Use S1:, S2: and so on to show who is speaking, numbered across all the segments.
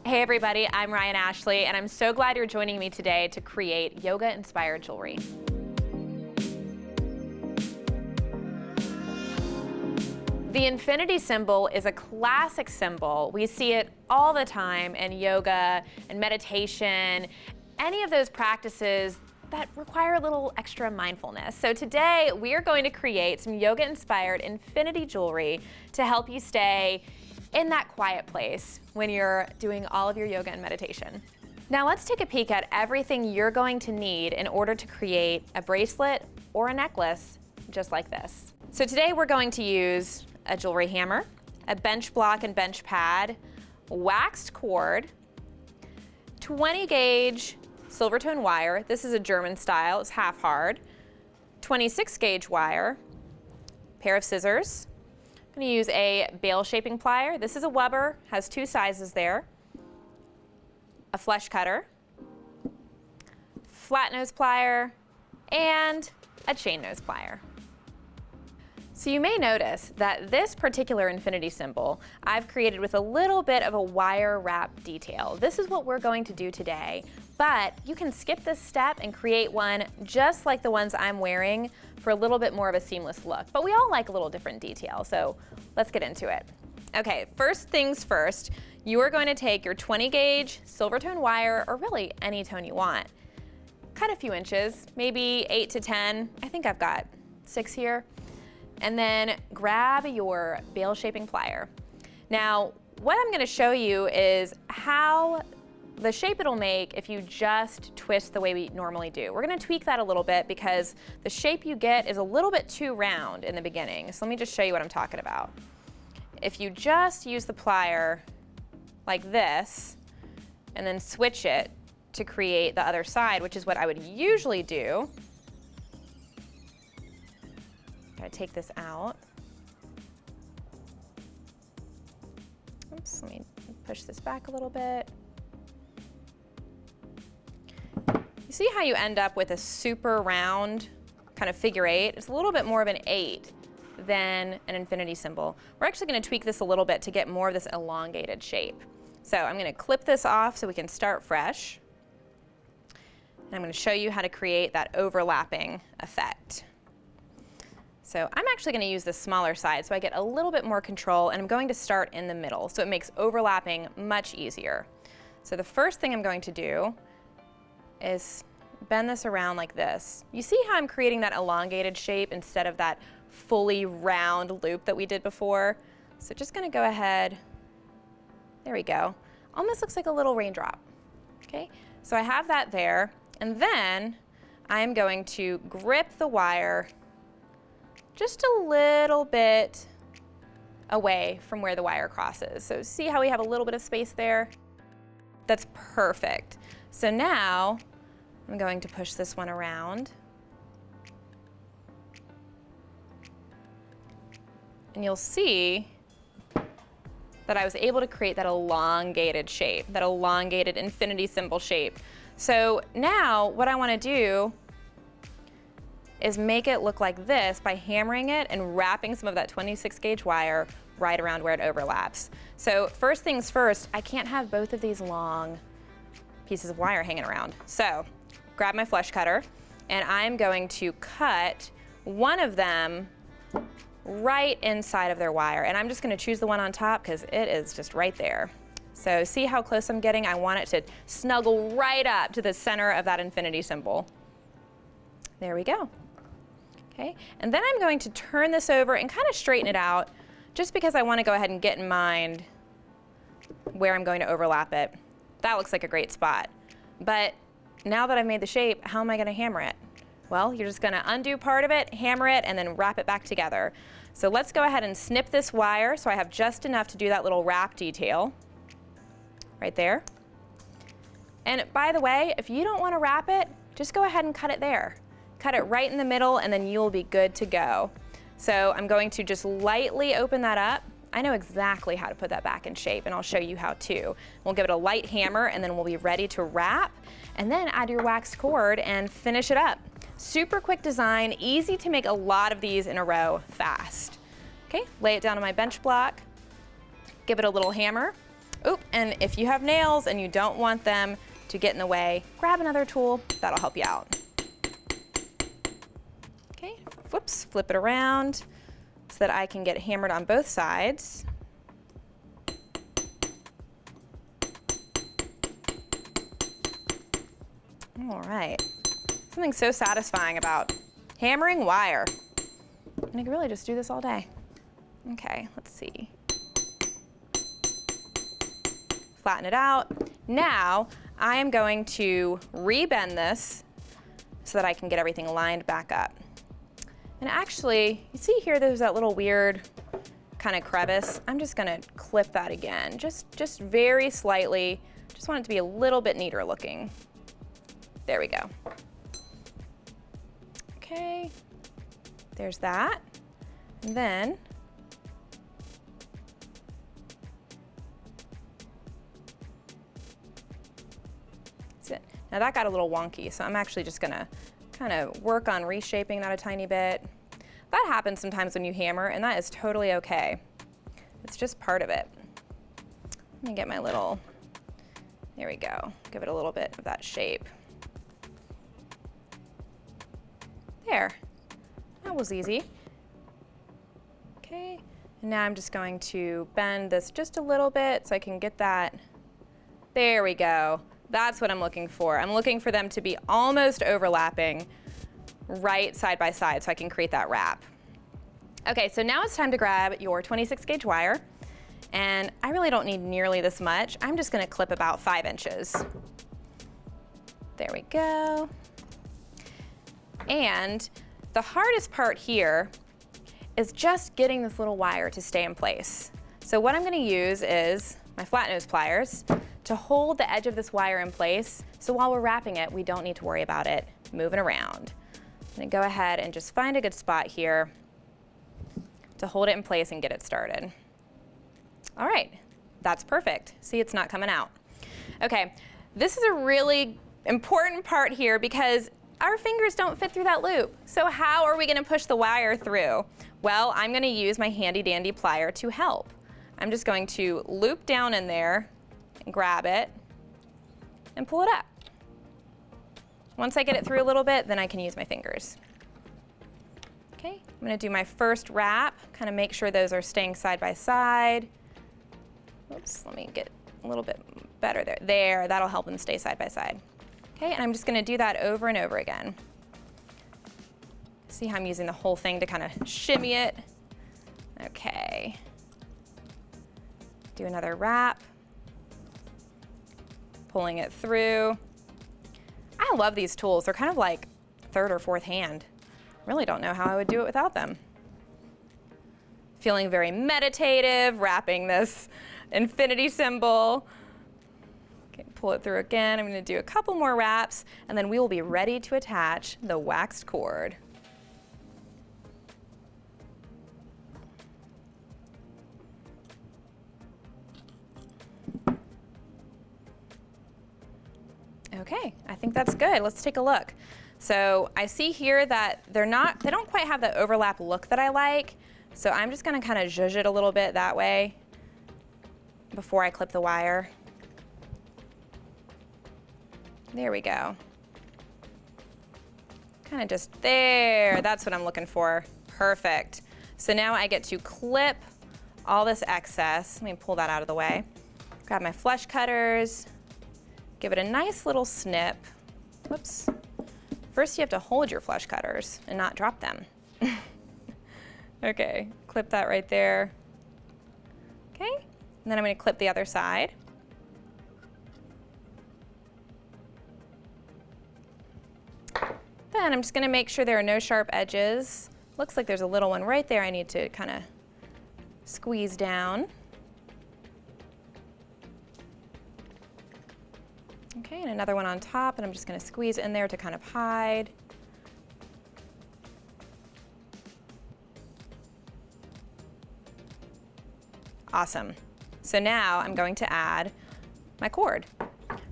S1: Hey everybody, I'm Ryan Ashley, and I'm so glad you're joining me today to create yoga-inspired jewelry. The infinity symbol is a classic symbol. We see it all the time in yoga and meditation, any of those practices that require a little extra mindfulness. So today we are going to create some yoga-inspired infinity jewelry to help you stay in that quiet place when you're doing all of your yoga and meditation. Now let's take a peek at everything you're going to need in order to create a bracelet or a necklace just like this. So today we're going to use a jewelry hammer, a bench block and bench pad, waxed cord, 20 gauge silver tone wire. This is a German style, it's half hard, 26 gauge wire, pair of scissors. I'm going to use a bail shaping plier. This is a Weber, has two sizes there. A flesh cutter, flat nose plier, and a chain nose plier. So you may notice that this particular infinity symbol I've created with a little bit of a wire wrap detail. This is what we're going to do today, but you can skip this step and create one just like the ones I'm wearing for a little bit more of a seamless look. But we all like a little different detail, so let's get into it. Okay, first things first, you are going to take your 20 gauge silver tone wire, or really any tone you want. Cut a few inches, maybe 8 to 10. I think I've got 6 here. And then grab your bail shaping plier. Now, what I'm gonna show you is how the shape it'll make if you just twist the way we normally do. We're gonna tweak that a little bit because the shape you get is a little bit too round in the beginning. So let me just show you what I'm talking about. If you just use the plier like this and then switch it to create the other side, which is what I would usually do. Gotta take this out. Oops, let me push this back a little bit. You see how you end up with a super round kind of figure eight? It's a little bit more of an 8 than an infinity symbol. We're actually gonna tweak this a little bit to get more of this elongated shape. So I'm gonna clip this off so we can start fresh. And I'm gonna show you how to create that overlapping effect. So I'm actually going to use the smaller side so I get a little bit more control, and I'm going to start in the middle so it makes overlapping much easier. So the first thing I'm going to do is bend this around like this. You see how I'm creating that elongated shape instead of that fully round loop that we did before? So just going to go ahead, there we go. Almost looks like a little raindrop. Okay, so I have that there, and then I'm going to grip the wire just a little bit away from where the wire crosses. So see how we have a little bit of space there? That's perfect. So now I'm going to push this one around. And you'll see that I was able to create that elongated shape, that elongated infinity symbol shape. So now what I want to do is make it look like this by hammering it and wrapping some of that 26 gauge wire right around where it overlaps. So first things first, I can't have both of these long pieces of wire hanging around. So grab my flesh cutter, and I'm going to cut one of them right inside of their wire. And I'm just gonna choose the one on top because it is just right there. So see how close I'm getting? I want it to snuggle right up to the center of that infinity symbol. There we go. Okay, and then I'm going to turn this over and kind of straighten it out just because I want to go ahead and get in mind where I'm going to overlap it. That looks like a great spot. But now that I've made the shape, how am I going to hammer it? Well, you're just going to undo part of it, hammer it, and then wrap it back together. So let's go ahead and snip this wire so I have just enough to do that little wrap detail right there. And by the way, if you don't want to wrap it, just go ahead and cut it there. Cut it right in the middle, and then you'll be good to go. So I'm going to just lightly open that up. I know exactly how to put that back in shape, and I'll show you how to. We'll give it a light hammer, and then we'll be ready to wrap, and then add your waxed cord and finish it up. Super quick design, easy to make a lot of these in a row fast. Okay, lay it down on my bench block, give it a little hammer, Oop, and if you have nails and you don't want them to get in the way, grab another tool, that'll help you out. Okay, whoops, flip it around so that I can get hammered on both sides. All right, something so satisfying about hammering wire. And I can really just do this all day. Okay, let's see. Flatten it out. Now, I am going to rebend this so that I can get everything lined back up. And actually, you see here there's that little weird kind of crevice. I'm just gonna clip that again, just very slightly. Just want it to be a little bit neater looking. There we go. Okay, there's that. And then, that's it. Now that got a little wonky, so I'm actually just gonna kind of work on reshaping that a tiny bit. That happens sometimes when you hammer, and that is totally okay. It's just part of it. Let me get my little, there we go. Give it a little bit of that shape. There, that was easy. Okay, and now I'm just going to bend this just a little bit so I can get that. There we go. That's what I'm looking for. I'm looking for them to be almost overlapping right side by side so I can create that wrap. Okay, so now it's time to grab your 26 gauge wire, and I really don't need nearly this much. I'm just gonna clip about 5 inches. There we go. And the hardest part here is just getting this little wire to stay in place. So what I'm gonna use is my flat nose pliers to hold the edge of this wire in place, so while we're wrapping it, we don't need to worry about it moving around. I'm gonna go ahead and just find a good spot here to hold it in place and get it started. All right, that's perfect. See, it's not coming out. Okay, this is a really important part here because our fingers don't fit through that loop. So how are we gonna push the wire through? Well, I'm gonna use my handy dandy plier to help. I'm just going to loop down in there and grab it and pull it up. Once I get it through a little bit, then I can use my fingers. Okay, I'm gonna do my first wrap, kind of make sure those are staying side by side. Oops, let me get a little bit better there. There, that'll help them stay side by side. Okay, and I'm just gonna do that over and over again. See how I'm using the whole thing to kind of shimmy it? Okay. Do another wrap. Pulling it through. I love these tools. They're kind of like third or fourth hand. Really don't know how I would do it without them. Feeling very meditative, wrapping this infinity symbol. Okay, pull it through again. I'm gonna do a couple more wraps, and then we will be ready to attach the waxed cord. Okay, I think that's good. Let's take a look. So I see here that they don't quite have the overlap look that I like. So I'm just gonna kind of zhuzh it a little bit that way before I clip the wire. There we go. Kind of just there, that's what I'm looking for. Perfect. So now I get to clip all this excess. Let me pull that out of the way. Grab my flush cutters, give it a nice little snip. Whoops. First you have to hold your flush cutters and not drop them. Okay, clip that right there. Okay, and then I'm gonna clip the other side. Then I'm just gonna make sure there are no sharp edges. Looks like there's a little one right there I need to kind of squeeze down. Okay, and another one on top, and I'm just gonna squeeze in there to kind of hide. Awesome. So now I'm going to add my cord.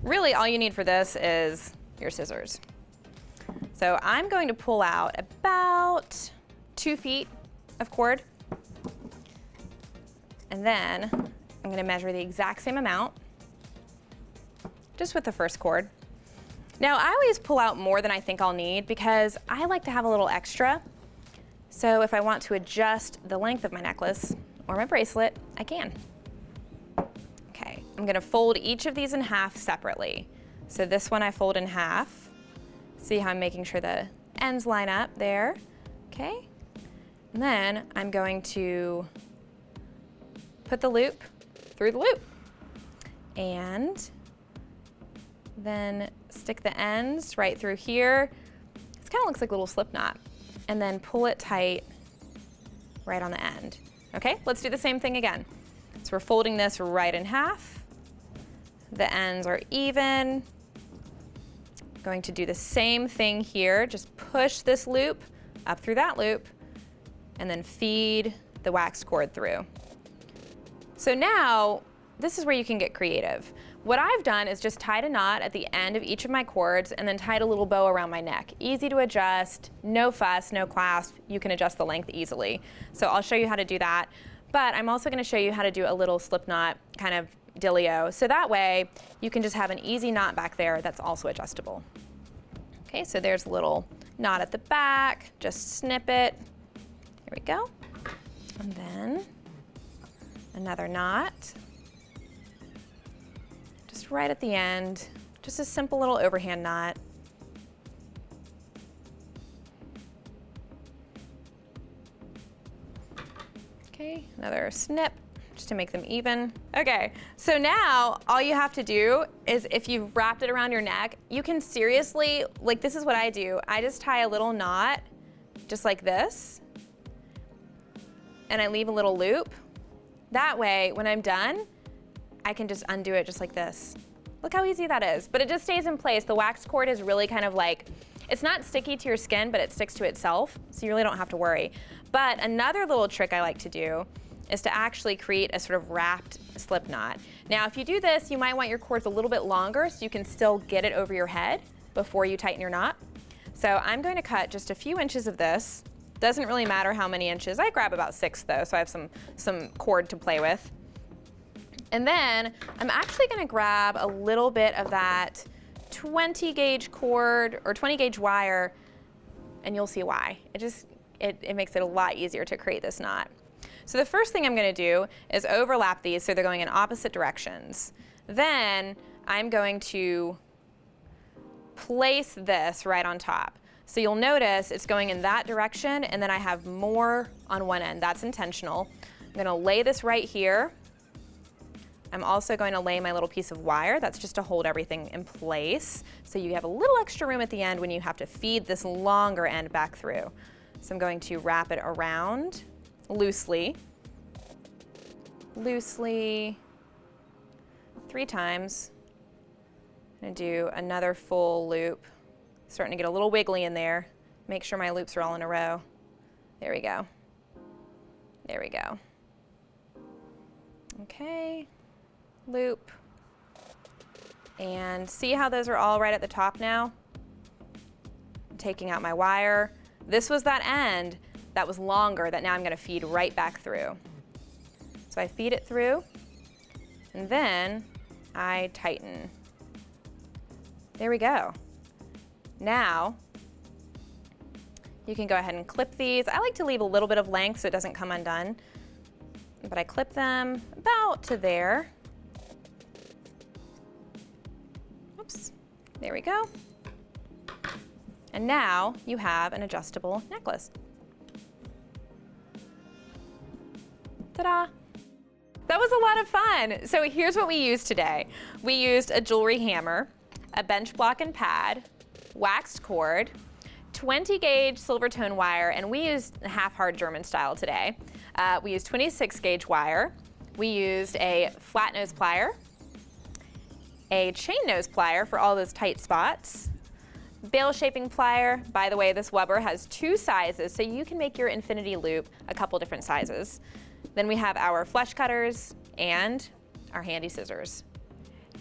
S1: Really, all you need for this is your scissors. So I'm going to pull out about 2 feet of cord. And then I'm gonna measure the exact same amount, just with the first cord. Now, I always pull out more than I think I'll need because I like to have a little extra. So if I want to adjust the length of my necklace or my bracelet, I can. Okay, I'm gonna fold each of these in half separately. So this one I fold in half. See how I'm making sure the ends line up there, okay? And then I'm going to put the loop through the loop. And then stick the ends right through here. This kind of looks like a little slip knot. And then pull it tight right on the end. Okay, let's do the same thing again. So we're folding this right in half. The ends are even. Going to do the same thing here. Just push this loop up through that loop and then feed the waxed cord through. So now, this is where you can get creative. What I've done is just tied a knot at the end of each of my cords and then tied a little bow around my neck. Easy to adjust, no fuss, no clasp. You can adjust the length easily. So I'll show you how to do that. But I'm also gonna show you how to do a little slip knot kind of dealio. So that way you can just have an easy knot back there that's also adjustable. Okay, so there's a little knot at the back, just snip it. Here we go. And then another knot. Just right at the end, just a simple little overhand knot. Okay, another snip just to make them even. Okay, so now all you have to do is if you've wrapped it around your neck, you can seriously, like this is what I do. I just tie a little knot just like this and I leave a little loop. That way, when I'm done, I can just undo it just like this. Look how easy that is, but it just stays in place. The wax cord is really kind of like, it's not sticky to your skin, but it sticks to itself, so you really don't have to worry. But another little trick I like to do is to actually create a sort of wrapped slip knot. Now, if you do this, you might want your cords a little bit longer so you can still get it over your head before you tighten your knot. So I'm going to cut just a few inches of this. Doesn't really matter how many inches. I grab about 6 though, so I have some cord to play with. And then I'm actually gonna grab a little bit of that 20 gauge cord or 20 gauge wire, and you'll see why. It makes it a lot easier to create this knot. So the first thing I'm gonna do is overlap these so they're going in opposite directions. Then I'm going to place this right on top. So you'll notice it's going in that direction and then I have more on one end. That's intentional. I'm gonna lay this right here. I'm also going to lay my little piece of wire. That's just to hold everything in place. So you have a little extra room at the end when you have to feed this longer end back through. So I'm going to wrap it around loosely 3 times. I'm gonna do another full loop. Starting to get a little wiggly in there. Make sure my loops are all in a row. There we go. There we go. Okay, loop. And see how those are all right at the top now? I'm taking out my wire. This was that end that was longer that now I'm gonna feed right back through. So I feed it through, and then I tighten. There we go. Now, you can go ahead and clip these. I like to leave a little bit of length so it doesn't come undone, but I clip them about to there. Oops, there we go. And now you have an adjustable necklace. Ta-da! That was a lot of fun. So here's what we used today. We used a jewelry hammer, a bench block and pad, waxed cord, 20 gauge silver tone wire, and we used half hard German style today. We used 26 gauge wire. We used a flat nose plier, a chain nose plier for all those tight spots, bail shaping plier. By the way, this Weber has 2 sizes, so you can make your infinity loop a couple different sizes. Then we have our flesh cutters and our handy scissors.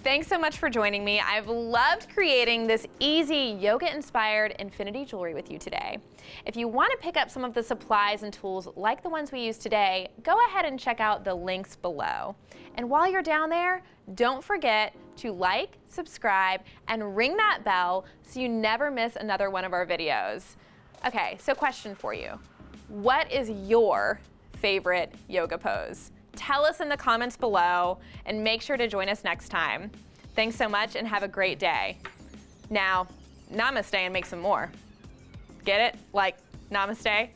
S1: Thanks so much for joining me. I've loved creating this easy yoga-inspired infinity jewelry with you today. If you want to pick up some of the supplies and tools like the ones we use today, go ahead and check out the links below. And while you're down there, don't forget to like, subscribe, and ring that bell so you never miss another one of our videos. Okay, so question for you. What is your favorite yoga pose? Tell us in the comments below, and make sure to join us next time. Thanks so much and have a great day. Now, namaste and make some more. Get it? Like, namaste?